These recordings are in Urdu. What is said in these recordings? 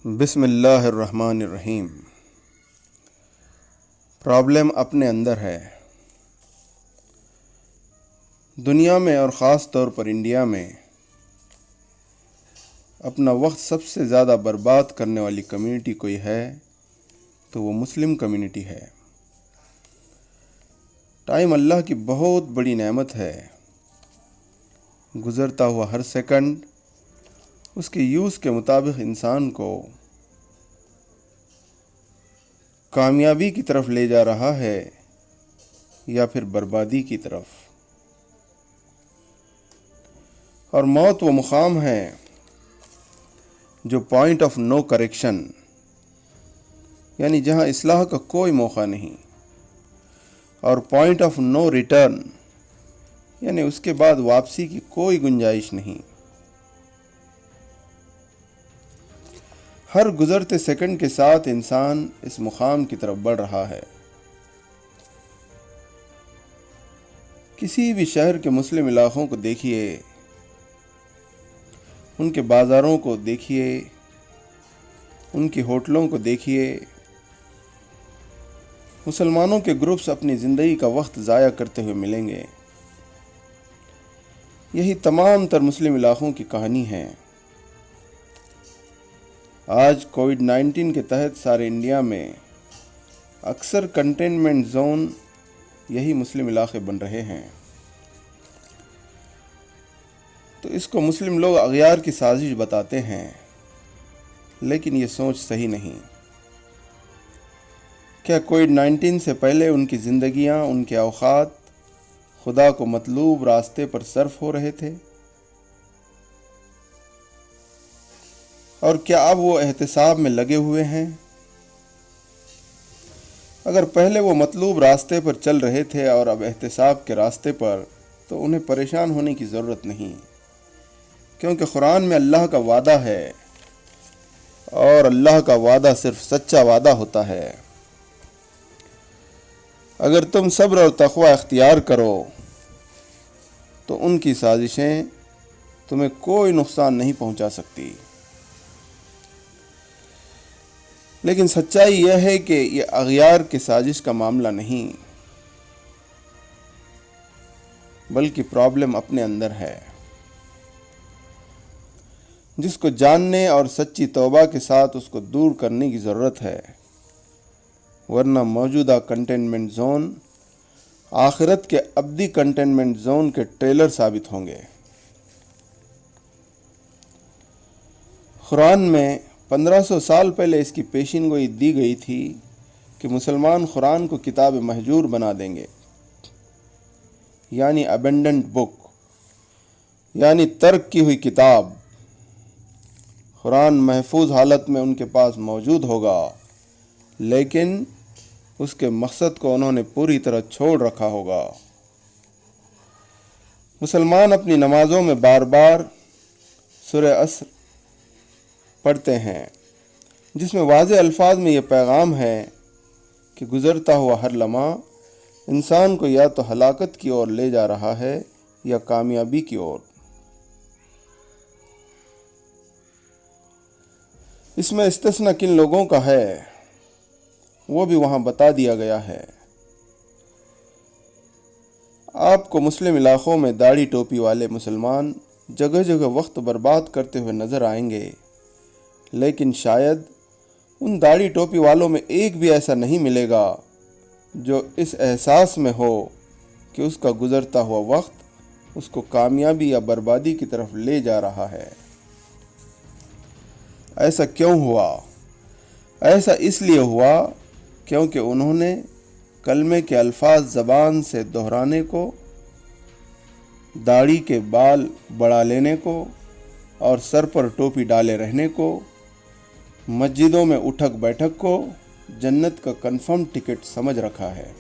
بسم اللہ الرحمن الرحیم۔ پرابلم اپنے اندر ہے۔ دنیا میں اور خاص طور پر انڈیا میں اپنا وقت سب سے زیادہ برباد کرنے والی کمیونٹی کوئی ہے تو وہ مسلم کمیونٹی ہے۔ ٹائم اللہ کی بہت بڑی نعمت ہے۔ گزرتا ہوا ہر سیکنڈ اس کے یوز کے مطابق انسان کو کامیابی کی طرف لے جا رہا ہے یا پھر بربادی کی طرف۔ اور موت وہ مقام ہے جو پوائنٹ آف نو کریکشن، یعنی جہاں اصلاح کا کوئی موقع نہیں، اور پوائنٹ آف نو ریٹرن، یعنی اس کے بعد واپسی کی کوئی گنجائش نہیں۔ ہر گزرتے سیکنڈ کے ساتھ انسان اس مقام کی طرف بڑھ رہا ہے۔ کسی بھی شہر کے مسلم علاقوں کو دیکھیے، ان کے بازاروں کو دیکھیے، ان کی ہوٹلوں کو دیکھیے، مسلمانوں کے گروپس اپنی زندگی کا وقت ضائع کرتے ہوئے ملیں گے۔ یہی تمام تر مسلم علاقوں کی کہانی ہے۔ آج کووڈ-19 کے تحت سارے انڈیا میں اکثر کنٹینمنٹ زون یہی مسلم علاقے بن رہے ہیں۔ تو اس کو مسلم لوگ اغیار کی سازش بتاتے ہیں، لیکن یہ سوچ صحیح نہیں۔ کیا کووڈ-19 سے پہلے ان کی زندگیاں، ان کے اوقات خدا کو مطلوب راستے پر صرف ہو رہے تھے؟ اور کیا اب وہ احتساب میں لگے ہوئے ہیں؟ اگر پہلے وہ مطلوب راستے پر چل رہے تھے اور اب احتساب کے راستے پر، تو انہیں پریشان ہونے کی ضرورت نہیں، کیونکہ قرآن میں اللہ کا وعدہ ہے، اور اللہ کا وعدہ صرف سچا وعدہ ہوتا ہے۔ اگر تم صبر اور تقوی اختیار کرو تو ان کی سازشیں تمہیں کوئی نقصان نہیں پہنچا سکتی۔ لیکن سچائی یہ ہے کہ یہ اغیار کی سازش کا معاملہ نہیں، بلکہ پرابلم اپنے اندر ہے، جس کو جاننے اور سچی توبہ کے ساتھ اس کو دور کرنے کی ضرورت ہے، ورنہ موجودہ کنٹینمنٹ زون آخرت کے ابدی کنٹینمنٹ زون کے ٹریلر ثابت ہوں گے۔ قرآن میں 1500 سال پہلے اس کی پیشین گوئی دی گئی تھی کہ مسلمان قرآن کو کتاب مہجور بنا دیں گے، یعنی ابینڈنڈ بک، یعنی ترک کی ہوئی کتاب۔ قرآن محفوظ حالت میں ان کے پاس موجود ہوگا، لیکن اس کے مقصد کو انہوں نے پوری طرح چھوڑ رکھا ہوگا۔ مسلمان اپنی نمازوں میں بار بار سورہ عصر پڑھتے ہیں، جس میں واضح الفاظ میں یہ پیغام ہے کہ گزرتا ہوا ہر لمحہ انسان کو یا تو ہلاکت کی اور لے جا رہا ہے یا کامیابی کی اور۔ اس میں استثناء کن لوگوں کا ہے وہ بھی وہاں بتا دیا گیا ہے۔ آپ کو مسلم علاقوں میں داڑھی ٹوپی والے مسلمان جگہ جگہ وقت برباد کرتے ہوئے نظر آئیں گے، لیکن شاید ان داڑھی ٹوپی والوں میں ایک بھی ایسا نہیں ملے گا جو اس احساس میں ہو کہ اس کا گزرتا ہوا وقت اس کو کامیابی یا بربادی کی طرف لے جا رہا ہے۔ ایسا کیوں ہوا؟ ایسا اس لیے ہوا کیونکہ انہوں نے کلمے کے الفاظ زبان سے دہرانے کو، داڑھی کے بال بڑھا لینے کو اور سر پر ٹوپی ڈالے رہنے کو، مسجدوں میں اٹھک بیٹھک کو جنت کا کنفرم ٹکٹ سمجھ رکھا ہے۔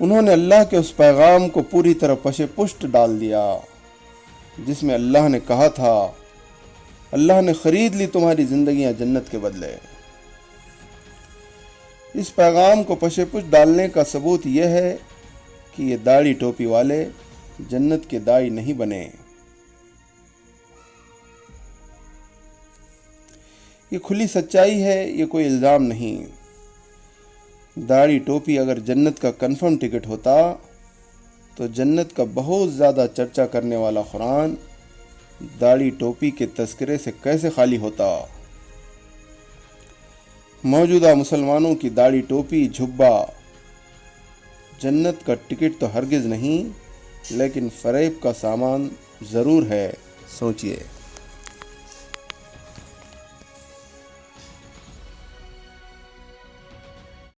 انہوں نے اللہ کے اس پیغام کو پوری طرح پش پشت ڈال دیا جس میں اللہ نے کہا تھا، اللہ نے خرید لی تمہاری زندگیاں جنت کے بدلے۔ اس پیغام کو پش پشت ڈالنے کا ثبوت یہ ہے کہ یہ داڑھی ٹوپی والے جنت کے داعی نہیں بنے۔ یہ کھلی سچائی ہے، یہ کوئی الزام نہیں۔ داڑھی ٹوپی اگر جنت کا کنفرم ٹکٹ ہوتا تو جنت کا بہت زیادہ چرچا کرنے والا قرآن داڑھی ٹوپی کے تذکرے سے کیسے خالی ہوتا؟ موجودہ مسلمانوں کی داڑھی ٹوپی جھبا جنت کا ٹکٹ تو ہرگز نہیں، لیکن فریب کا سامان ضرور ہے۔ سوچئے۔